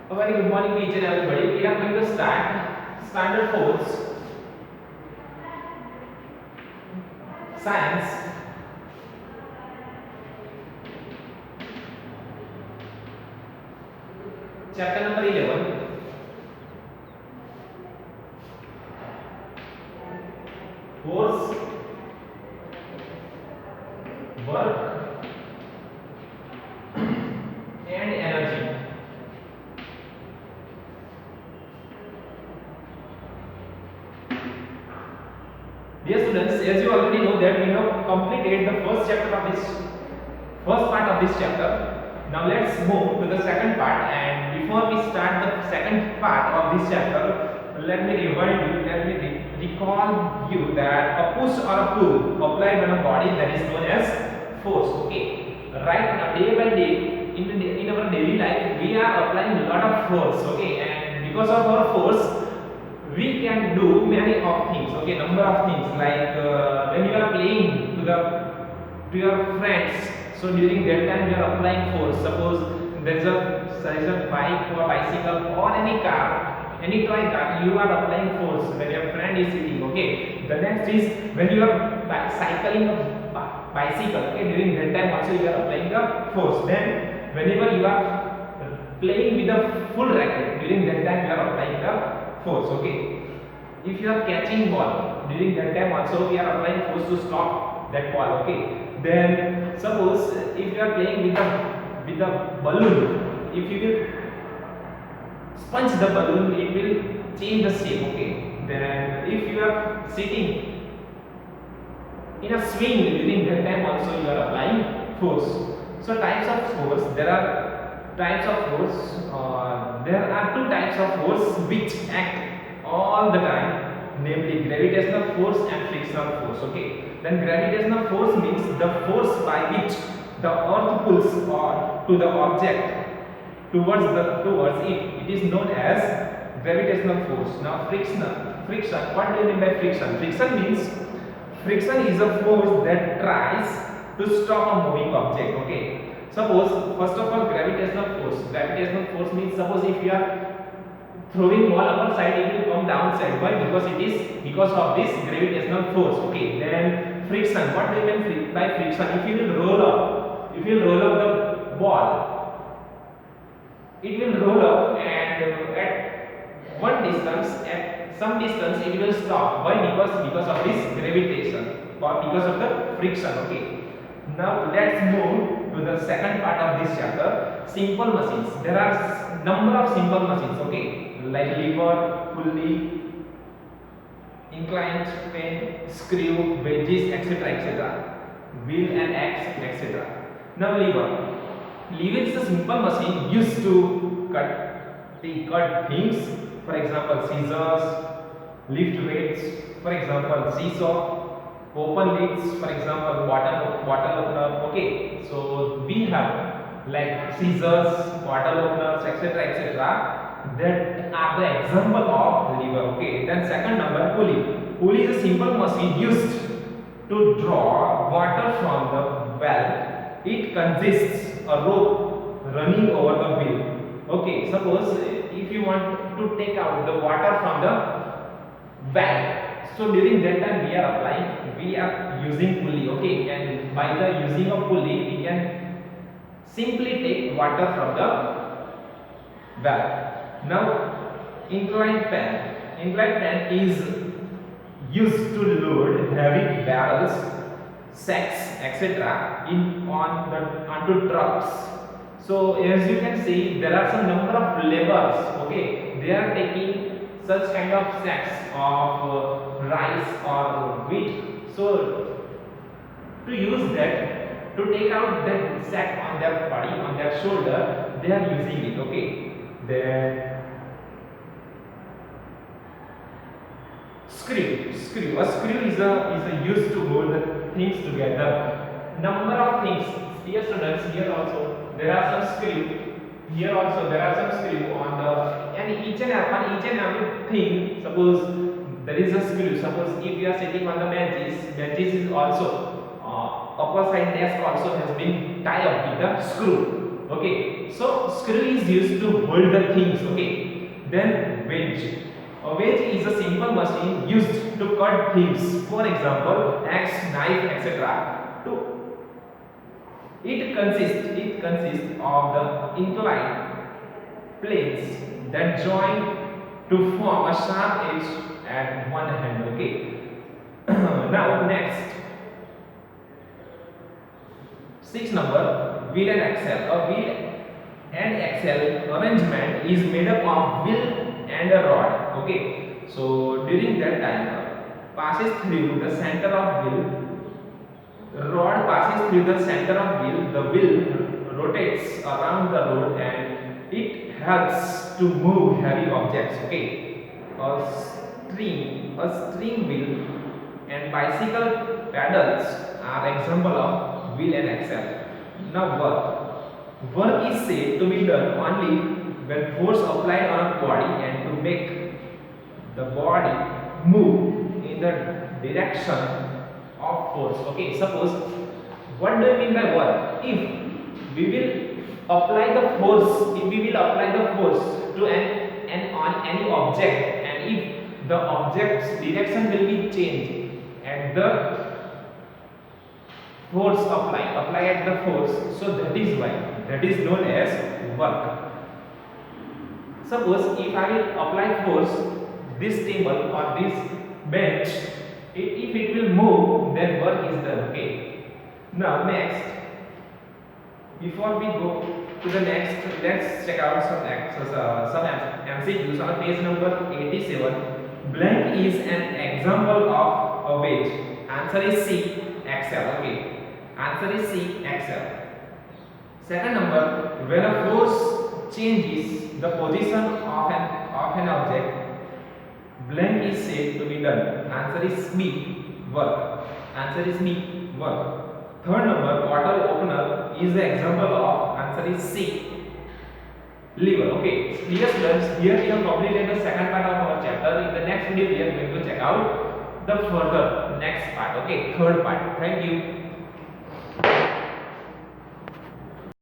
A very good morning to each and everybody. We are going to start Standard Force Science chapter number 11, Force, Work and Energy. Dear students, as you already know that we have completed the first chapter of this first part of this chapter. Now let's move to the second part, and before we start the second part of this chapter, let me remind you, recall you that a push or a pull applied on a body, that is known as force. Okay, right now day by day in our daily life we are applying a lot of force. Okay, and because of our force we can do many of things. Okay, number of things like when you are playing to your friends, so during that time you are applying force. Suppose there is a bike or bicycle or any car, any toy car, you are applying force when your friend is sitting. Okay, the next is when you are cycling a bicycle. Okay, during that time also you are applying the force. Then whenever you are playing with a full racket, during that time you are applying the force. Okay, if you are catching ball, during that time also we are applying force to stop that ball. Okay, then suppose if you are playing with the balloon, if you will sponge the balloon, it will change the shape. Okay, then if you are sitting in a swing, during that time also you are applying force. So types of force, there are types of force, there are two types of force which act all the time, namely gravitational force and frictional force. Okay, then gravitational force means the force by which the earth pulls or to the object towards it, it is known as gravitational force. Now friction, what do you mean by friction? Friction is a force that tries to stop a moving object. Okay, suppose first of all gravitational force means, suppose if you are throwing ball upper side, it will come downside. Why? Because it is because of this gravitational force. Okay, then friction, what do you mean by friction? If you will roll up the ball, it will roll up, and at one distance, at some distance it will stop. Why? Because of this gravitation or because of the friction. Okay, now let's move to the second part of this chapter, simple machines. There are number of simple machines. Okay, like lever, pulley, inclined pen, screw, wedges, etc., etc., wheel and axe, etc. Now lever. Lever is a simple machine used to cut things. For example, scissors, lift weights. For example, seesaw, open lids. For example, bottle opener. Okay, so we have like scissors, bottle openers, etc., etc. That are the example of lever. Okay, then second number, pulley. Pulley is a simple machine used to draw water from the well. It consists a rope running over the wheel. Okay, suppose if you want to take out the water from the well, so during that time we are using pulley. Okay, and by the using of pulley we can simply take water from the well. Now inclined pen is used to load heavy barrels, sacks, etc. onto trucks. So as you can see, there are some number of levers. Okay, they are taking such kind of sacks of rice or wheat. So to use that, to take out that sack on their body, on their shoulder, they are using it. Okay, then screw. A screw is a used to hold the things together. Number of things. Dear students, here also there are some screw. Here also there are some screw on the, and each and every thing. Suppose there is a screw. Suppose if you are sitting on the benches is also upper side desk also has been tied up with the screw. Okay, So screw is used to hold the things. Okay. Then wedge. A wedge is a simple machine used to cut things. For example, axe, knife, etc. To it consists of the inclined planes that join to form a sharp edge at one end. Okay. Now next, six number, wheel and axle. A wheel and axle arrangement is made up of wheel and a rod. Okay. So during that time, passes through the center of wheel. Rod passes through the center of wheel. The wheel rotates around the road and it helps to move heavy objects. Okay. A string wheel and bicycle pedals are example of wheel and axle. Now work. Work is said to be done only when force applied on a body and to make the body move in the direction of force. Okay, suppose what do you mean by work? If we will apply the force, to an on any object, and if the object's direction will be changed at the force apply at the force, so that is why that is known as work. Suppose if I will apply force this table or this bench, if it will move, then work is done. Okay. Now next, before we go to the next, let's check out some MCQs on page number 87. Blank is an example of a wedge. Answer is C, axle. Okay. Answer is C, axle. Second number, when a force changes the position of an object, blank is said to be done. Answer is B, work. Answer is B, work. Third number, bottle opener is the example of. Answer is C, lever. Okay, dear students, here we have completed the second part of our chapter. In the next video, we are going to check out the further next part. Okay, third part. Thank you.